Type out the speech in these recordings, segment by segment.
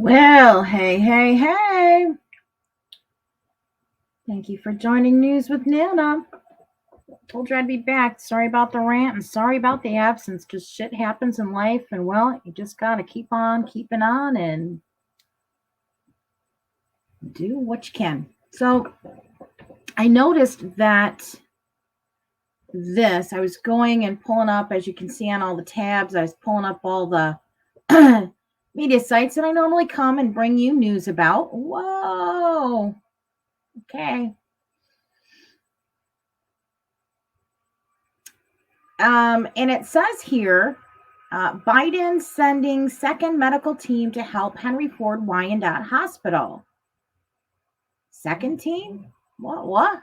Well, hey. Thank you for joining News with Nana. Told you I'd be back. Sorry about the rant and sorry about the absence. Just shit happens in life, and well, you just gotta keep on keeping on and do what you can. So, I noticed that I was going and pulling up, as you can see on all the tabs, I was pulling up all the media sites that I normally come and bring you news about. Whoa. Okay. And it says here, Biden sending second medical team to help Henry Ford Wyandotte Hospital. Second team? What?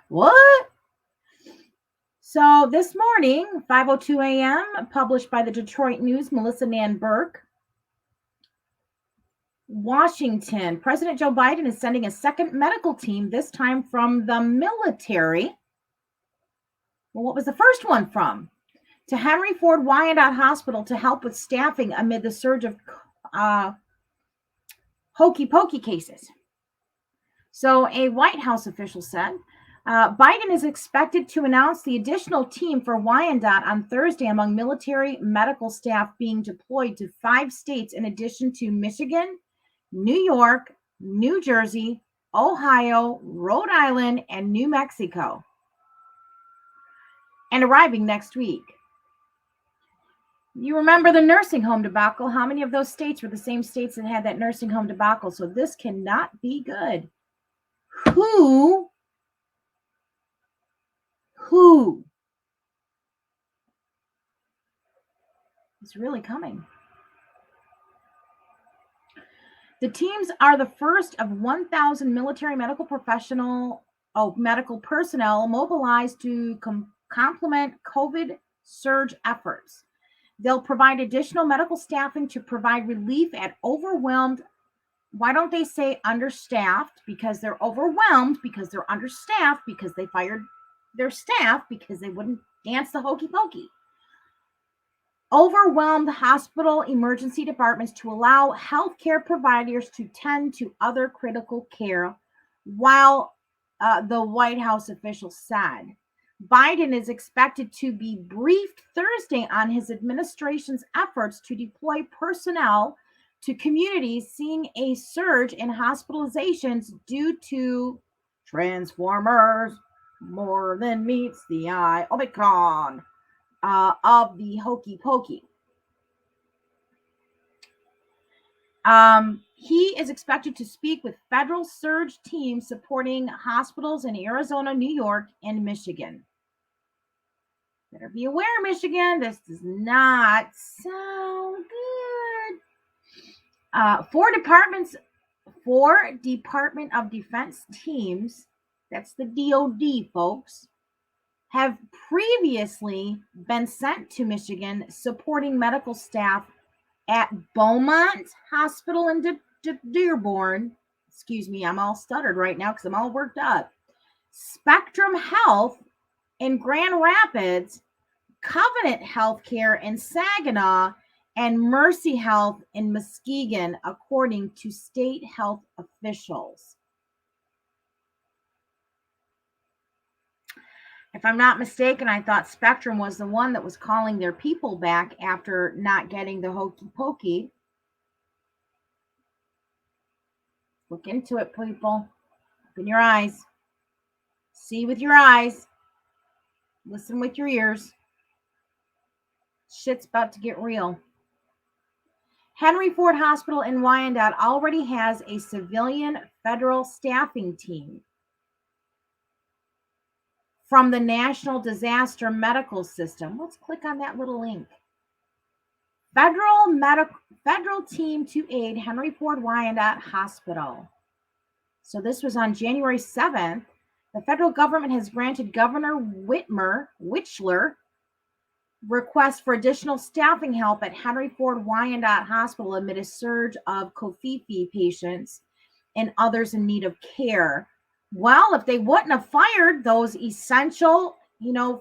So this morning, 5:02 a.m., published by the Detroit News, Melissa Nan Burke. Washington, President Joe Biden is sending a second medical team, this time from the military. Well, what was the first one from? To Henry Ford Wyandotte Hospital to help with staffing amid the surge of hokey pokey cases. So a White House official said Biden is expected to announce the additional team for Wyandotte on Thursday among military medical staff being deployed to 5 states in addition to Michigan, New York, New Jersey, Ohio, Rhode Island, and New Mexico, and arriving next week. You remember the nursing home debacle? How many of those states were the same states that had that nursing home debacle? So this cannot be good. Who is really coming? The teams are the first of 1,000 military medical personnel mobilized to complement COVID surge efforts. They'll provide additional medical staffing to provide relief at overwhelmed. Why don't they say understaffed? Because they're overwhelmed, because they're understaffed, because they fired their staff because they wouldn't dance the hokey pokey. Overwhelmed hospital emergency departments to allow healthcare providers to tend to other critical care, while the White House official said. Biden is expected to be briefed Thursday on his administration's efforts to deploy personnel to communities seeing a surge in hospitalizations due to Transformers more than meets the eye, Omicron, of the hokey pokey. He is expected to speak with federal surge teams supporting hospitals in Arizona, New York, and Michigan. Better be aware, Michigan, this does not sound good. Four Department of Defense teams, that's the DOD, folks, have previously been sent to Michigan supporting medical staff at Beaumont Hospital in Dearborn. Excuse me, I'm all stuttered right now because I'm all worked up. Spectrum Health in Grand Rapids, Covenant Healthcare in Saginaw, and Mercy Health in Muskegon, according to state health officials. If I'm not mistaken, I thought Spectrum was the one that was calling their people back after not getting the hokey pokey. Look into it, people. Open your eyes. See with your eyes. Listen with your ears. Shit's about to get real. Henry Ford Hospital in Wyandotte already has a civilian federal staffing team from the National Disaster Medical System. Let's click on that little link. Federal team to aid Henry Ford Wyandotte Hospital. So this was on January 7th. The federal government has granted Governor Whitler requests for additional staffing help at Henry Ford Wyandotte Hospital amid a surge of covfefe patients and others in need of care. Well, if they wouldn't have fired those essential,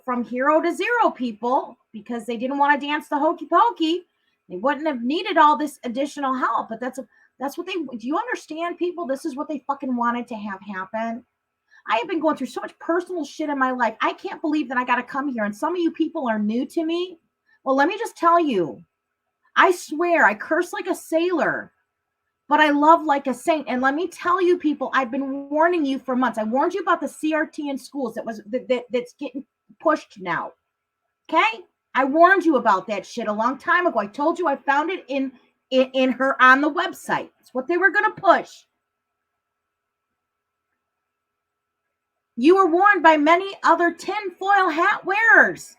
from hero to zero people because they didn't want to dance the hokey pokey, They wouldn't have needed all this additional help, but that's what they, do you understand, people? This is what they fucking wanted to have happen. I have been going through so much personal shit in my life. I can't believe that I got to come here. And some of you people are new to me. Well, let me just tell you, I swear I curse like a sailor, but I love like a saint. And let me tell you, people, I've been warning you for months. I warned you about the CRT in schools that's getting pushed now. Okay? I warned you about that shit a long time ago. I told you I found it in her on the website. It's what they were going to push. You were warned by many other tinfoil hat wearers.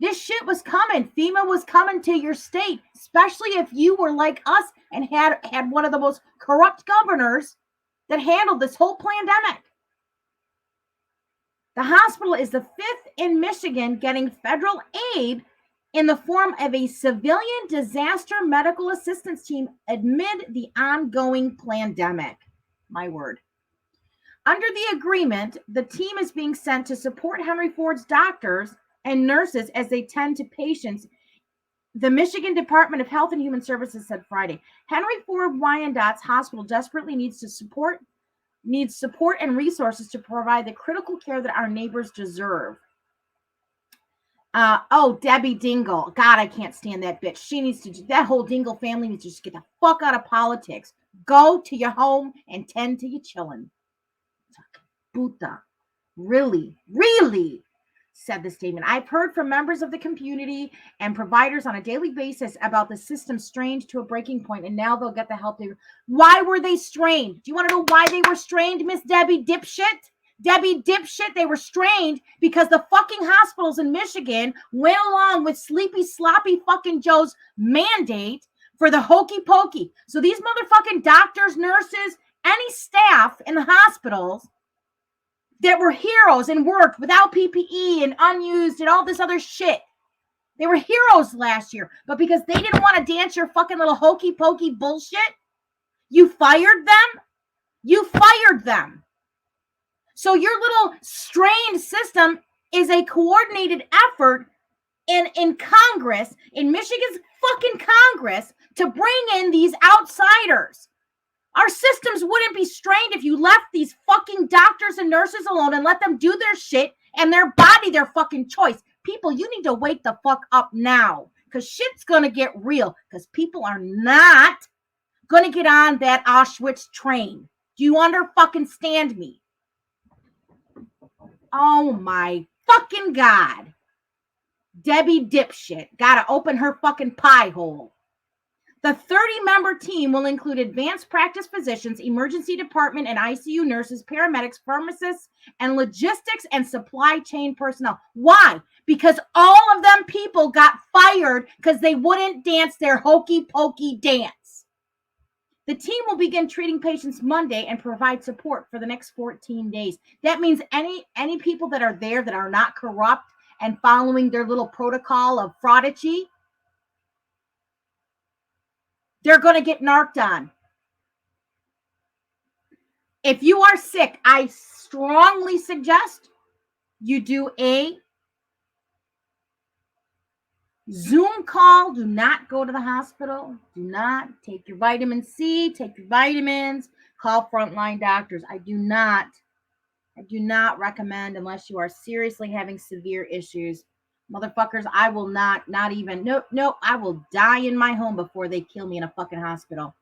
This shit was coming. FEMA was coming to your state, especially if you were like us and had one of the most corrupt governors that handled this whole pandemic. The hospital is the 5th in Michigan getting federal aid in the form of a civilian disaster medical assistance team amid the ongoing pandemic. My word. Under the agreement, the team is being sent to support Henry Ford's doctors and nurses as they tend to patients. The Michigan Department of Health and Human Services said Friday, Henry Ford Wyandottes Hospital desperately needs support and resources to provide the critical care that our neighbors deserve. Debbie Dingle. God, I can't stand that bitch. She needs to, that whole Dingle family needs to just get the fuck out of politics. Go to your home and tend to your chillin'. Puta. Really, said the statement. I've heard from members of the community and providers on a daily basis about the system strained to a breaking point, and now they'll get the help they. Why were they strained? Do you want to know why they were strained, Miss Debbie Dipshit? Debbie Dipshit, they were strained because the fucking hospitals in Michigan went along with Sleepy Sloppy fucking Joe's mandate for the hokey pokey. So these motherfucking doctors, nurses, any staff in the hospitals that were heroes and worked without PPE and unused and all this other shit. They were heroes last year, but because they didn't want to dance your fucking little hokey pokey bullshit, you fired them? You fired them. So your little strained system is a coordinated effort in Congress, in Michigan's fucking Congress, to bring in these outsiders. Our systems wouldn't be strained if you left these fucking doctors and nurses alone and let them do their shit and their body their fucking choice. People, you need to wake the fuck up now, because shit's going to get real, because people are not going to get on that Auschwitz train. Do you understand me? Oh my fucking God. Debbie Dipshit got to open her fucking pie hole. The 30-member team will include advanced practice physicians, emergency department and ICU nurses, paramedics, pharmacists, and logistics and supply chain personnel. Why? Because all of them people got fired because they wouldn't dance their hokey pokey dance. The team will begin treating patients Monday and provide support for the next 14 days. That means any people that are there that are not corrupt and following their little protocol of fraudigy, they're going to get narked on. If you are sick, I strongly suggest you do a Zoom call. Do not go to the hospital. Do not take your vitamin C, take your vitamins, call frontline doctors. I do not recommend, unless you are seriously having severe issues. Motherfuckers, I will not even, no, I will die in my home before they kill me in a fucking hospital.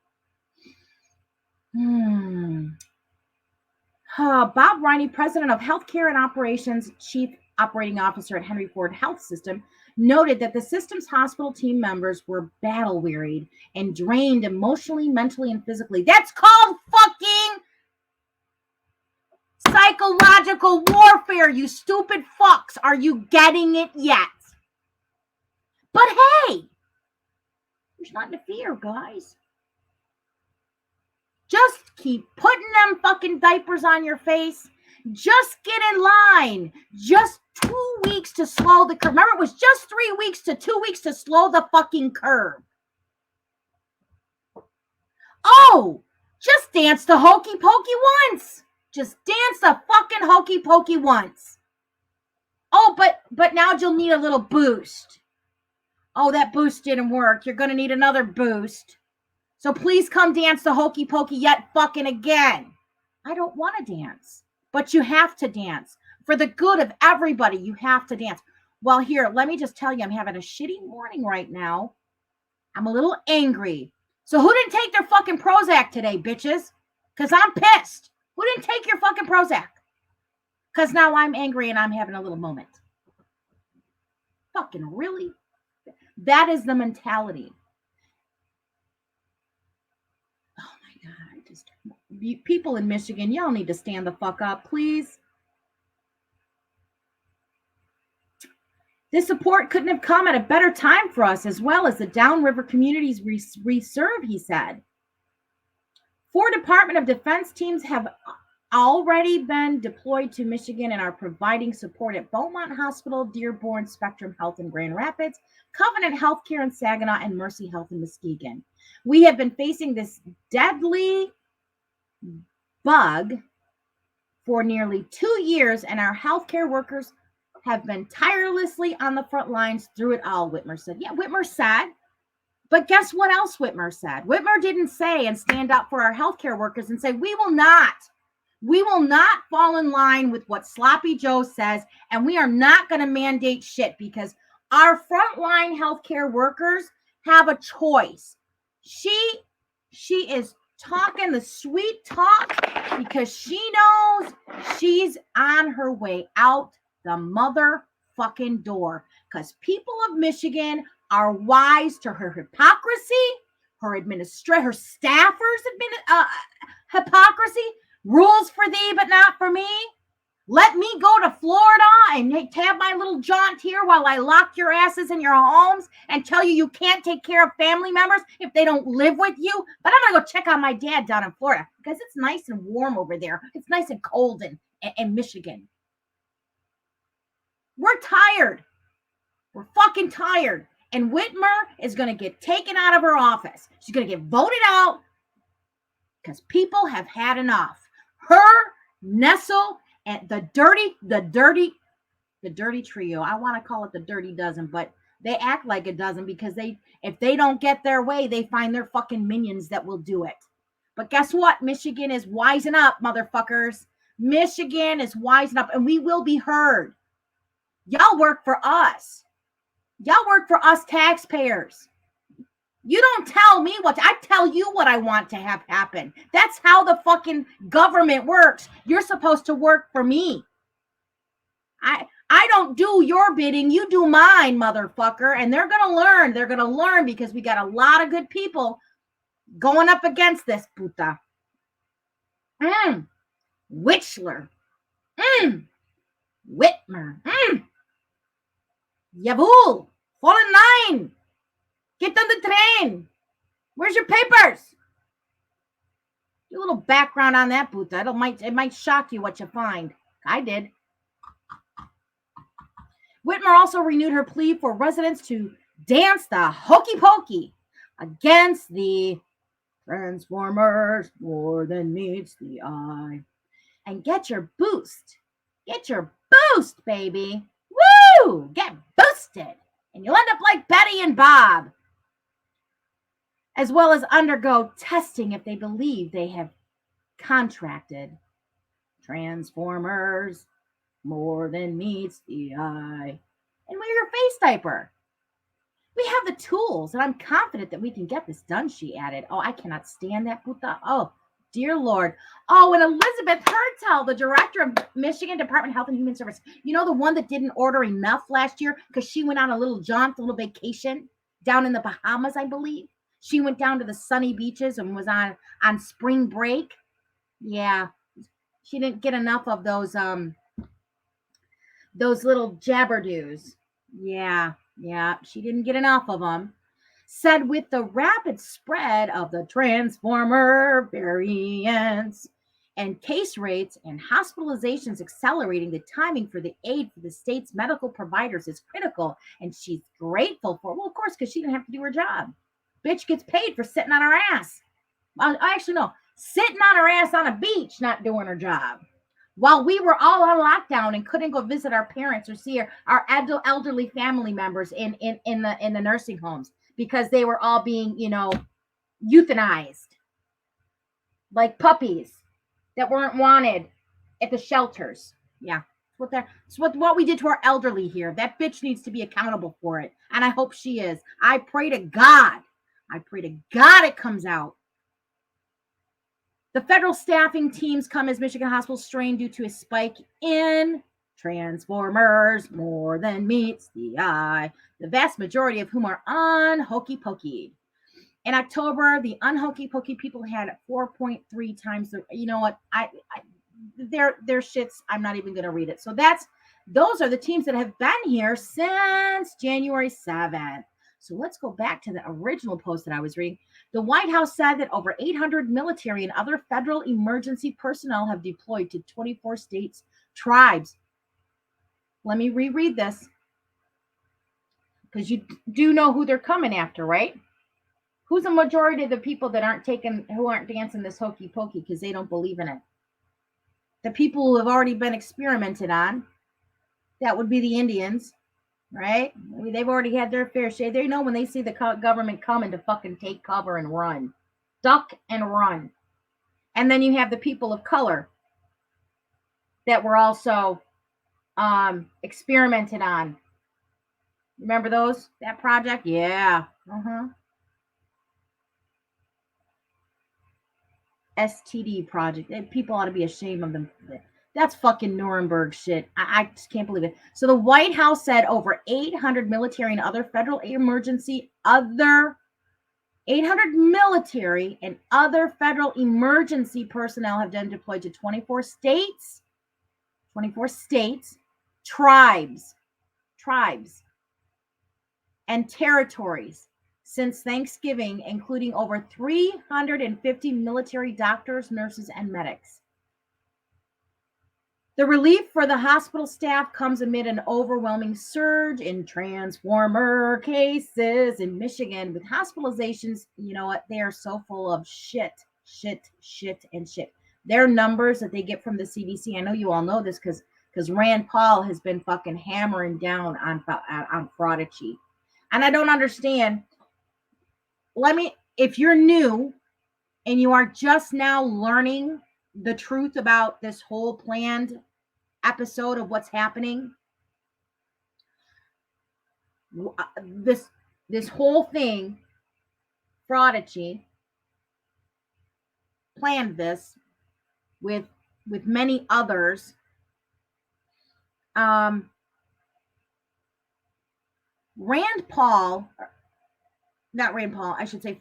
Bob Riney, president of Healthcare and Operations, chief operating officer at Henry Ford Health System, noted that the system's hospital team members were battle-wearied and drained emotionally, mentally, and physically. That's called fucking psychological warfare, you stupid fucks. Are you getting it yet? But hey, there's nothing to fear, guys. Just keep putting them fucking diapers on your face. Just get in line. Just 2 weeks to slow the curve. Remember, it was just 3 weeks to 2 weeks to slow the fucking curve. Oh, just dance the hokey pokey once. Just dance the fucking hokey pokey once. Oh, but now you'll need a little boost. Oh, that boost didn't work. You're going to need another boost. So please come dance the hokey pokey yet fucking again. I don't want to dance, but you have to dance. For the good of everybody, you have to dance. Well, here, let me just tell you, I'm having a shitty morning right now. I'm a little angry. So who didn't take their fucking Prozac today, bitches? Because I'm pissed. Who didn't take your fucking Prozac? Because now I'm angry and I'm having a little moment. Fucking really? That is the mentality. Oh my God. People in Michigan, y'all need to stand the fuck up, please. This support couldn't have come at a better time for us, as well as the downriver communities we serve, he said. 4 Department of Defense teams have already been deployed to Michigan and are providing support at Beaumont Hospital, Dearborn, Spectrum Health in Grand Rapids, Covenant Healthcare in Saginaw, and Mercy Health in Muskegon. We have been facing this deadly bug for nearly 2 years, and our healthcare workers have been tirelessly on the front lines through it all, Whitmer said. Yeah, Whitmer said. But guess what else Whitmer said? Whitmer didn't say and stand up for our healthcare workers and say, we will not fall in line with what Sloppy Joe says, and we are not going to mandate shit because our frontline healthcare workers have a choice. She is talking the sweet talk because she knows she's on her way out the motherfucking door because people of Michigan are wise to her hypocrisy, her staffers' hypocrisy. Rules for thee, but not for me. Let me go to Florida and have my little jaunt here while I lock your asses in your homes and tell you can't take care of family members if they don't live with you. But I'm going to go check on my dad down in Florida because it's nice and warm over there. It's nice and cold in Michigan. We're tired. We're fucking tired. And Whitmer is going to get taken out of her office. She's going to get voted out because people have had enough. Her, Nessel, and the dirty trio. I want to call it the dirty dozen, but they act like it doesn't because if they don't get their way, they find their fucking minions that will do it. But guess what? Michigan is wising up, motherfuckers. Michigan is wising up, and we will be heard. Y'all work for us. Y'all work for us taxpayers. You don't tell me I tell you what I want to have happen. That's how the fucking government works. You're supposed to work for me. I don't do your bidding. You do mine, motherfucker. And they're going to learn. They're going to learn because we got a lot of good people going up against this puta. Witchler. Whitmer. Yavul. Fall in line. Get on the train. Where's your papers? Do a little background on that, puta. It might shock you what you find. I did. Whitmer also renewed her plea for residents to dance the hokey pokey against the Transformers more than meets the eye. And get your boost. Get your boost, baby. Woo! Get boosted. And you'll end up like Betty and Bob. As well as undergo testing if they believe they have contracted Transformers more than meets the eye. And wear your face diaper. We have the tools, and I'm confident that we can get this done, she added. Oh, I cannot stand that puta. Oh, dear Lord. Oh, and Elizabeth Hertel, the director of Michigan Department of Health and Human Services. You know, the one that didn't order enough last year because she went on a little jaunt, a little vacation down in the Bahamas, I believe. She went down to the sunny beaches and was on spring break. Yeah. She didn't get enough of those little jabberdoos. Yeah. She didn't get enough of them. Said with the rapid spread of the Transformer variants and case rates and hospitalizations accelerating, the timing for the aid for the state's medical providers is critical. And she's grateful for it. Well, of course, because she didn't have to do her job. Bitch gets paid for sitting on her ass. Actually, no. Sitting on her ass on a beach, not doing her job. while we were all on lockdown and couldn't go visit our parents or see our elderly family members in the nursing homes because they were all being, euthanized like puppies that weren't wanted at the shelters. Yeah. It's what we did to our elderly here. That bitch needs to be accountable for it. And I hope she is. I pray to God. It comes out. The federal staffing teams come as Michigan hospitals strain due to a spike in transformers more than meets the eye, the vast majority of whom are unhokey pokey. In October, the unhokey pokey people had 4.3 times the. You know what? Their shits. I'm not even going to read it. So those are the teams that have been here since January 7th. So let's go back to the original post that I was reading. The White House said that over 800 military and other federal emergency personnel have deployed to 24 states, tribes. Let me reread this because you do know who they're coming after, right? Who's the majority of the people that who aren't dancing this hokey pokey because they don't believe in it? The people who have already been experimented on. That would be the Indians, right? I mean, they've already had their fair share. They know when they see the government coming to fucking take cover and run, duck and run. And then you have the people of color that were also experimented on. Remember those? That project? Yeah. STD project. People ought to be ashamed of them. That's fucking Nuremberg shit. I just can't believe it. So the White House said over 800 military and other federal emergency personnel have been deployed to 24 states, tribes, and territories since Thanksgiving, including over 350 military doctors, nurses, and medics. The relief for the hospital staff comes amid an overwhelming surge in transformer cases in Michigan with hospitalizations. You know what? They are so full of shit. Their numbers that they get from the CDC, I know you all know this because Rand Paul has been fucking hammering down on Fraudici. And I don't understand. If you're new and you are just now learning the truth about this whole planned episode of what's happening, this whole thing, Fraudici planned this with many others.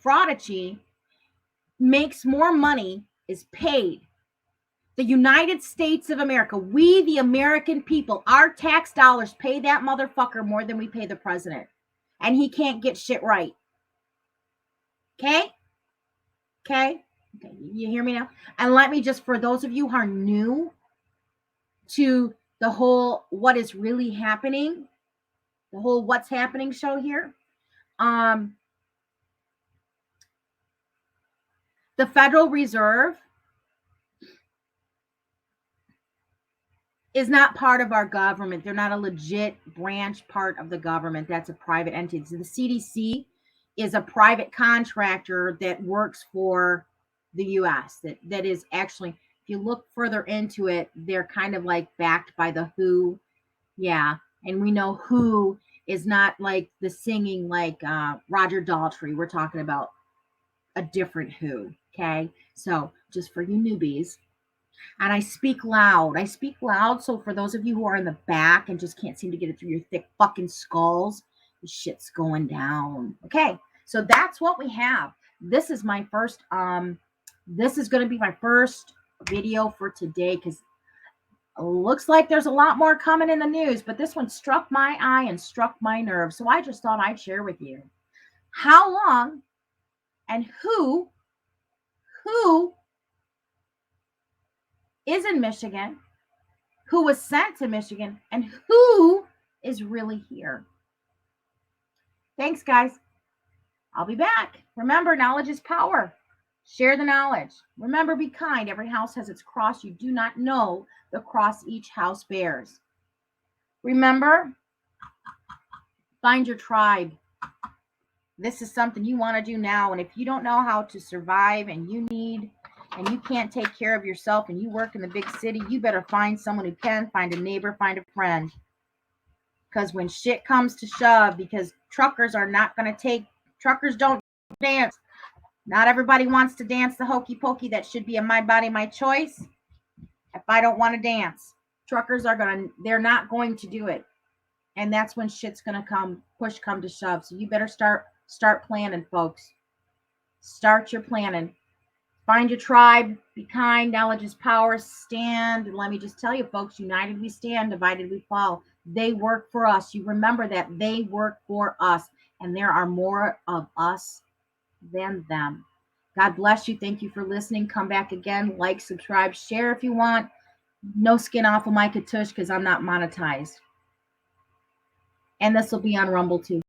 Fraudici makes more money, is paid. The United States of America, we the American people, our tax dollars pay that motherfucker more than we pay the president. And he can't get shit right. Okay? You hear me now? And let me just, for those of you who are new to the whole what is really happening, the whole what's happening show here, the Federal Reserve is not part of our government. They're not a legit branch part of the government. That's a private entity. So the CDC is a private contractor that works for the U.S. That is actually, if you look further into it, they're kind of like backed by the WHO. Yeah. And we know WHO is not like the singing like Roger Daltrey. We're talking about a different WHO. Okay. So just for you newbies. And I speak loud. So for those of you who are in the back and just can't seem to get it through your thick fucking skulls, the shit's going down. Okay. So that's what we have. This is my first, this is going to be my first video for today because it looks like there's a lot more coming in the news, but this one struck my eye and struck my nerve. So I just thought I'd share with you how long and who is in Michigan, who was sent to Michigan, and who is really here. Thanks, guys. I'll be back. Remember, knowledge is power. Share the knowledge. Remember, be kind. Every house has its cross. You do not know the cross each house bears. Remember, find your tribe. This is something you want to do now. And if you don't know how to survive and you can't take care of yourself and you work in the big city, you better find someone who can, find a neighbor, find a friend. Because when shit comes to shove, because truckers don't dance. Not everybody wants to dance the hokey pokey. That should be a my body, my choice. If I don't want to dance, they're not going to do it. And that's when shit's gonna push come to shove. So you better start planning, folks. Start your planning. Find your tribe, be kind, knowledge is power, stand. And let me just tell you, folks, united we stand, divided we fall. They work for us. You remember that they work for us. And there are more of us than them. God bless you. Thank you for listening. Come back again. Like, subscribe, share if you want. No skin off of my Katush because I'm not monetized. And this will be on Rumble too.